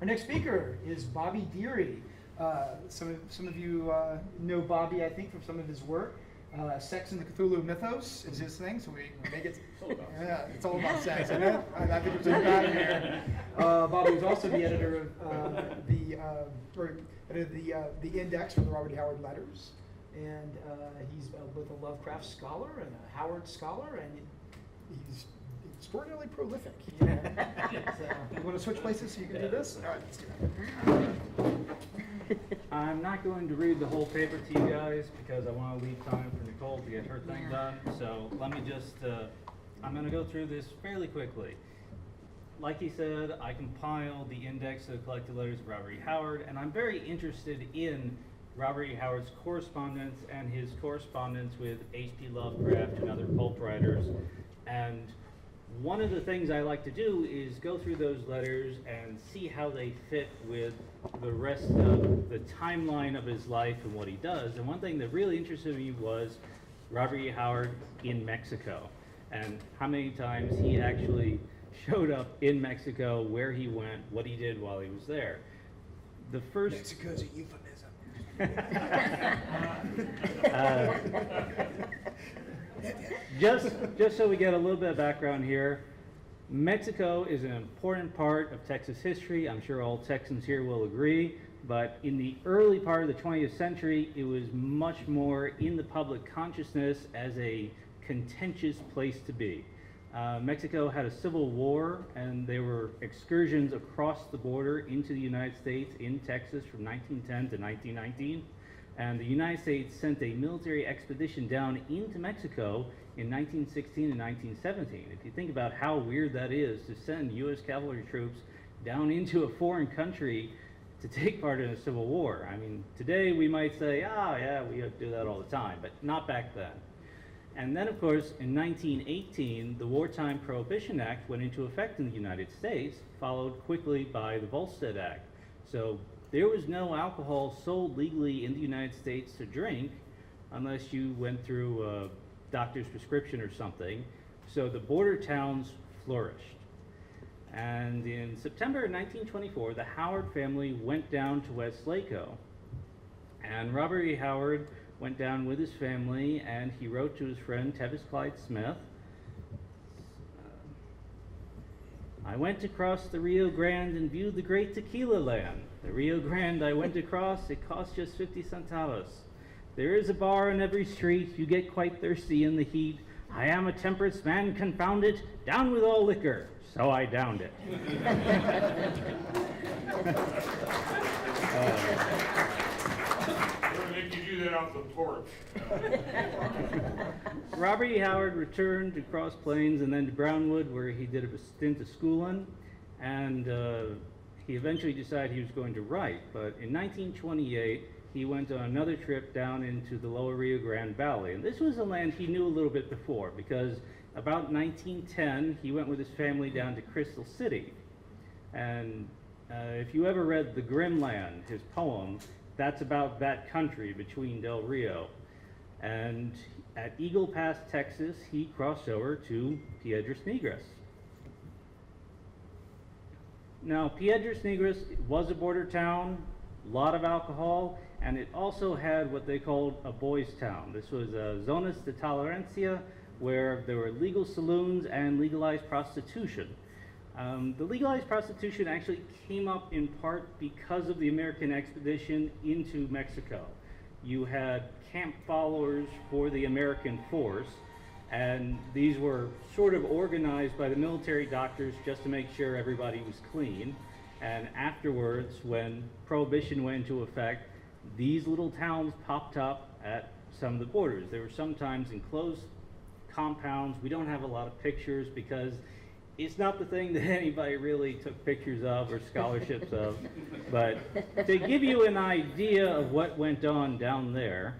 Our next speaker is Bobby Derie. Some of you know Bobby, I think, from some of his work. Sex and the Cthulhu Mythos is his thing, so we make it. Yeah, it's all about sex, isn't it? I think it's really bad in here. Bobby was also the editor of the index for the Robert E. Howard letters, and he's both a Lovecraft scholar and a Howard scholar, and he's extraordinarily prolific. So, you want to switch places so you can do this? All right, let's do that. I'm not going to read the whole paper to you guys because I want to leave time for Nicole to get her thing done. So let me just, I'm going to go through this fairly quickly. Like he said, I compiled the index of the collected letters of Robert E. Howard, and I'm very interested in Robert E. Howard's correspondence and his correspondence with H.P. Lovecraft and other pulp writers. And one of the things I like to do is go through those letters and see how they fit with the rest of the timeline of his life and what he does. And one thing that really interested me was Robert E. Howard in Mexico and how many times he actually showed up in Mexico, where he went, what he did while he was there. The first Mexico's a euphemism. Just so we get a little bit of background here, Mexico is an important part of Texas history. I'm sure all Texans here will agree, but in the early part of the 20th century, it was much more in the public consciousness as a contentious place to be. Mexico had a civil war, and there were excursions across the border into the United States in Texas from 1910 to 1919. And the United States sent a military expedition down into Mexico in 1916 and 1917. If you think about how weird that is to send U.S. cavalry troops down into a foreign country to take part in a civil war. I mean, today we might say, oh yeah, we do that all the time, but not back then. And then, of course, in 1918, the Wartime Prohibition Act went into effect in the United States, followed quickly by the Volstead Act. So there was no alcohol sold legally in the United States to drink unless you went through a doctor's prescription or something. So the border towns flourished. And in September of 1924, the Howard family went down to Westlaco. And Robert E. Howard went down with his family, and he wrote to his friend Tevis Clyde Smith, I went across the Rio Grande and viewed the great tequila land. The Rio Grande I went across, it cost just 50 centavos. There is a bar on every street, you get quite thirsty in the heat. I am a temperance man, confound it, down with all liquor. So I downed it. Make you do that off the porch. Robert E. Howard returned to Cross Plains and then to Brownwood, where he did a stint of schooling, and he eventually decided he was going to write. But in 1928, he went on another trip down into the lower Rio Grande Valley. And this was a land he knew a little bit before, because about 1910, he went with his family down to Crystal City. And if you ever read The Grim Land, his poem, that's about that country between Del Rio. And at Eagle Pass, Texas, he crossed over to Piedras Negras. Now, Piedras Negras was a border town, a lot of alcohol, and it also had what they called a boys' town. This was a zonas de tolerancia, where there were legal saloons and legalized prostitution. The legalized prostitution actually came up in part because of the American expedition into Mexico. You had camp followers for the American force, and these were sort of organized by the military doctors just to make sure everybody was clean. And afterwards, when Prohibition went into effect, these little towns popped up at some of the borders. They were sometimes enclosed compounds. We don't have a lot of pictures because it's not the thing that anybody really took pictures of or scholarships of. But to give you an idea of what went on down there,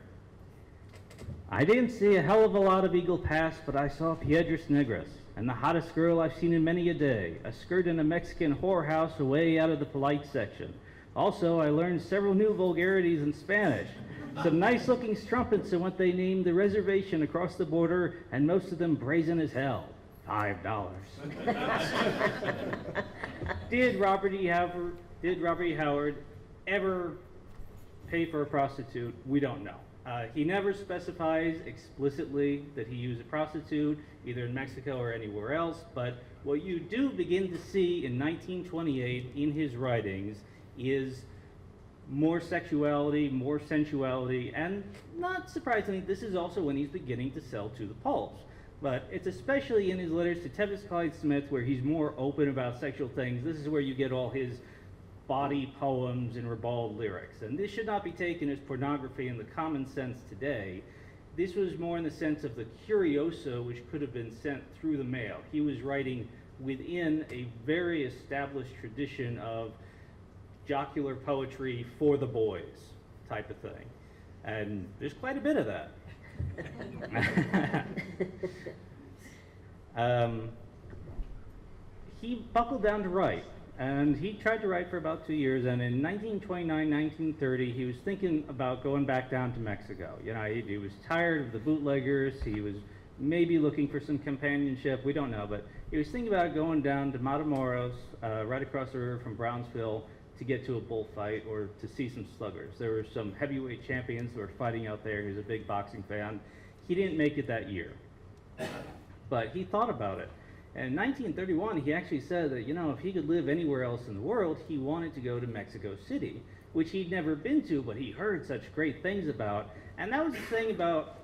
I didn't see a hell of a lot of Eagle Pass, but I saw Piedras Negras, and the hottest girl I've seen in many a day, a skirt in a Mexican whorehouse away out of the polite section. Also, I learned several new vulgarities in Spanish, some nice-looking strumpets in what they named the reservation across the border, and most of them brazen as hell. $5. Did Robert E. Howard ever pay for a prostitute? We don't know. He never specifies explicitly that he used a prostitute, either in Mexico or anywhere else, but what you do begin to see in 1928 in his writings is more sexuality, more sensuality, and not surprisingly, this is also when he's beginning to sell to the pulps. But it's especially in his letters to Tevis Clyde Smith where he's more open about sexual things. This is where you get all his body poems and ribald lyrics. And this should not be taken as pornography in the common sense today. This was more in the sense of the curioso, which could have been sent through the mail. He was writing within a very established tradition of jocular poetry for the boys type of thing. And there's quite a bit of that. He buckled down to write. And he tried to write for about 2 years, and in 1929, 1930, he was thinking about going back down to Mexico. You know, he was tired of the bootleggers, he was maybe looking for some companionship, we don't know, but he was thinking about going down to Matamoros, right across the river from Brownsville, to get to a bullfight or to see some sluggers. There were some heavyweight champions who were fighting out there. He was a big boxing fan. He didn't make it that year, but he thought about it. And in 1931, he actually said that, you know, if he could live anywhere else in the world, he wanted to go to Mexico City, which he'd never been to, but he heard such great things about. And that was the thing about,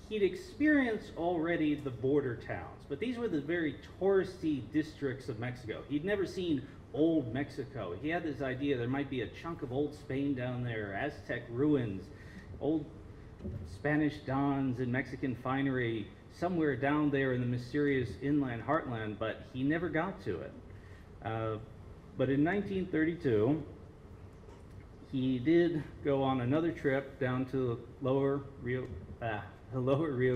he'd experienced already the border towns, but these were the very touristy districts of Mexico. He'd never seen old Mexico. He had this idea there might be a chunk of old Spain down there, Aztec ruins, old Spanish dons and Mexican finery, somewhere down there in the mysterious inland heartland, but he never got to it. But in 1932, he did go on another trip down to the lower Rio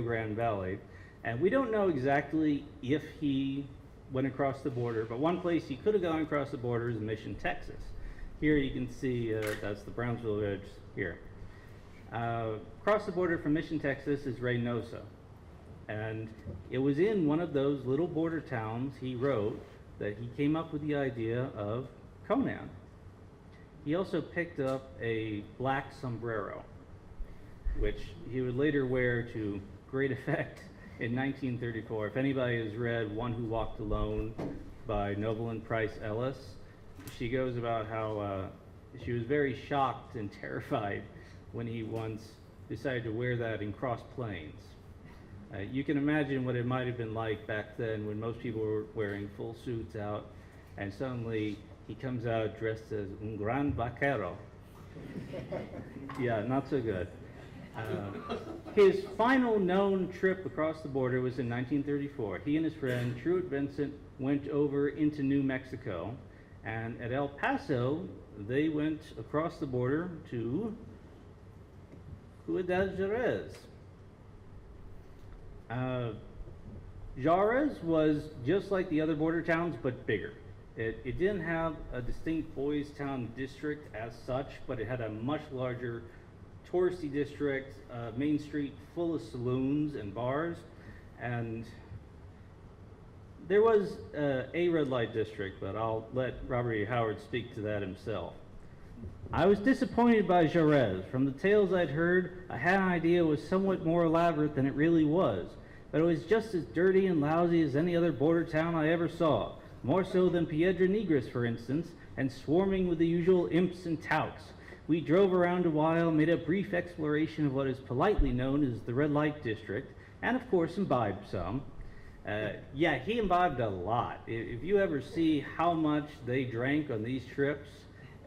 Grande Valley, and we don't know exactly if he went across the border, but one place he could have gone across the border is Mission, Texas. Here you can see, that's the Brownsville Ridge here. Across the border from Mission, Texas is Reynosa. And it was in one of those little border towns, he wrote, that he came up with the idea of Conan. He also picked up a black sombrero, which he would later wear to great effect in 1934. If anybody has read One Who Walked Alone by Noble Price Ellis, she goes about how she was very shocked and terrified when he once decided to wear that in Cross Plains. You can imagine what it might have been like back then when most people were wearing full suits out, and suddenly he comes out dressed as un gran vaquero. Yeah, not so good. His final known trip across the border was in 1934. He and his friend Truett Vincent went over into New Mexico, and at El Paso, they went across the border to Ciudad Juárez. Juárez was just like the other border towns, but bigger. It didn't have a distinct boys town district as such, but it had a much larger touristy district, main street full of saloons and bars, and there was a red light district, but I'll let Robert E. Howard speak to that himself. I was disappointed by Juárez. From the tales I'd heard, I had an idea it was somewhat more elaborate than it really was, but it was just as dirty and lousy as any other border town I ever saw, more so than Piedra Negras, for instance, and swarming with the usual imps and touts. We drove around a while, made a brief exploration of what is politely known as the red light district, and of course imbibed some. Yeah, he imbibed a lot. If you ever see how much they drank on these trips,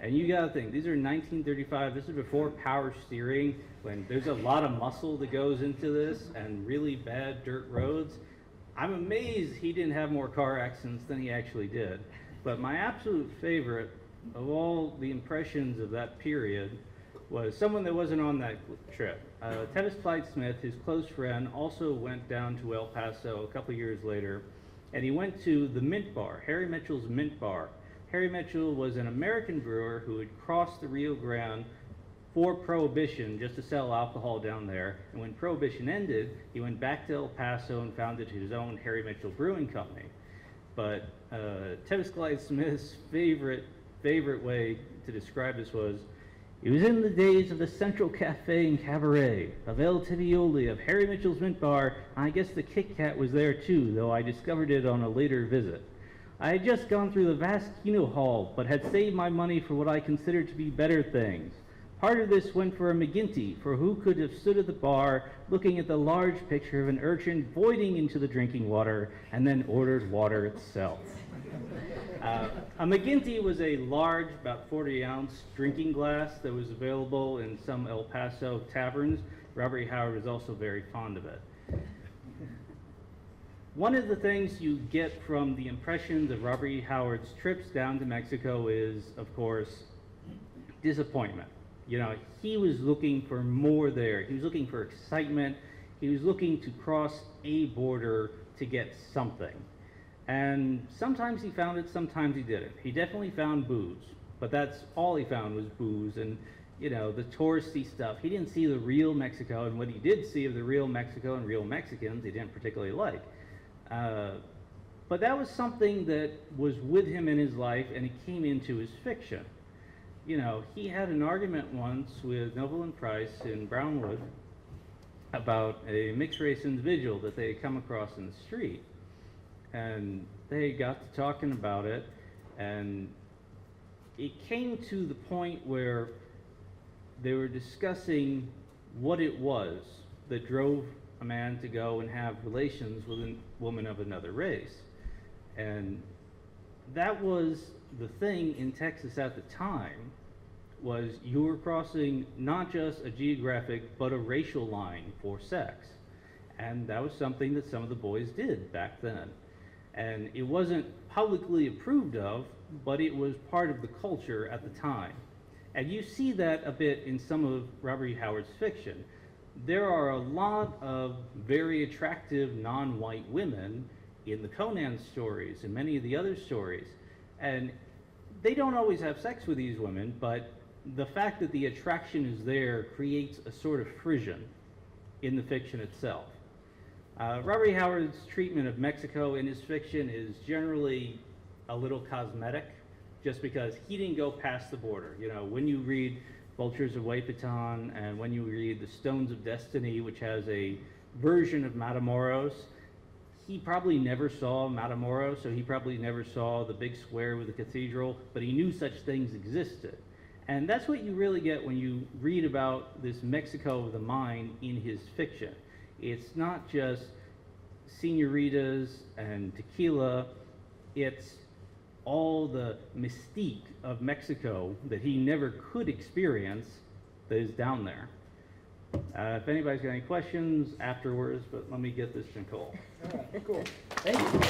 and you gotta think, these are 1935, this is before power steering, when there's a lot of muscle that goes into this, and really bad dirt roads. I'm amazed he didn't have more car accidents than he actually did. But my absolute favorite of all the impressions of that period was someone that wasn't on that trip. Tevis Clyde Smith, his close friend, also went down to El Paso a couple years later, and he went to the Mint Bar, Harry Mitchell's Mint Bar. Harry Mitchell was an American brewer who had crossed the Rio Grande for Prohibition just to sell alcohol down there. And when Prohibition ended, he went back to El Paso and founded his own Harry Mitchell Brewing Company. But Tevis Clyde Smith's favorite way to describe this was, it was in the days of the Central Cafe and Cabaret, of El Tivioli, of Harry Mitchell's Mint Bar, and I guess the Kit Kat was there too, though I discovered it on a later visit. I had just gone through the vast Kino Hall, but had saved my money for what I considered to be better things. Part of this went for a McGinty, for who could have stood at the bar looking at the large picture of an urchin voiding into the drinking water and then ordered water itself. A McGinty was a large, about 40-ounce drinking glass that was available in some El Paso taverns. Robert E. Howard was also very fond of it. One of the things you get from the impressions of Robert E. Howard's trips down to Mexico is, of course, disappointment. You know, he was looking for more there. He was looking for excitement. He was looking to cross a border to get something. And sometimes he found it, sometimes he didn't. He definitely found booze, but that's all he found was booze and, you know, the touristy stuff. He didn't see the real Mexico, and what he did see of the real Mexico and real Mexicans, he didn't particularly like. But that was something that was with him in his life, and it came into his fiction. You know, he had an argument once with Noble and Price in Brownwood about a mixed-race individual that they had come across in the street. And they got to talking about it, and it came to the point where they were discussing what it was that drove a man to go and have relations with a woman of another race. And that was the thing in Texas at the time, was you were crossing not just a geographic but a racial line for sex. And that was something that some of the boys did back then. And it wasn't publicly approved of, but it was part of the culture at the time. And you see that a bit in some of Robert E. Howard's fiction. There are a lot of very attractive non-white women in the Conan stories and many of the other stories. And they don't always have sex with these women, but the fact that the attraction is there creates a sort of frisson in the fiction itself. Robert E. Howard's treatment of Mexico in his fiction is generally a little cosmetic, just because he didn't go past the border. You know, when you read Vultures of Huepaton and when you read The Stones of Destiny, which has a version of Matamoros, he probably never saw Matamoros, so he probably never saw the big square with the cathedral, but he knew such things existed. And that's what you really get when you read about this Mexico of the mind in his fiction. It's not just senoritas and tequila, it's all the mystique of Mexico that he never could experience that is down there. If anybody's got any questions afterwards, but let me get this to Nicole. All right, cool. Thank you.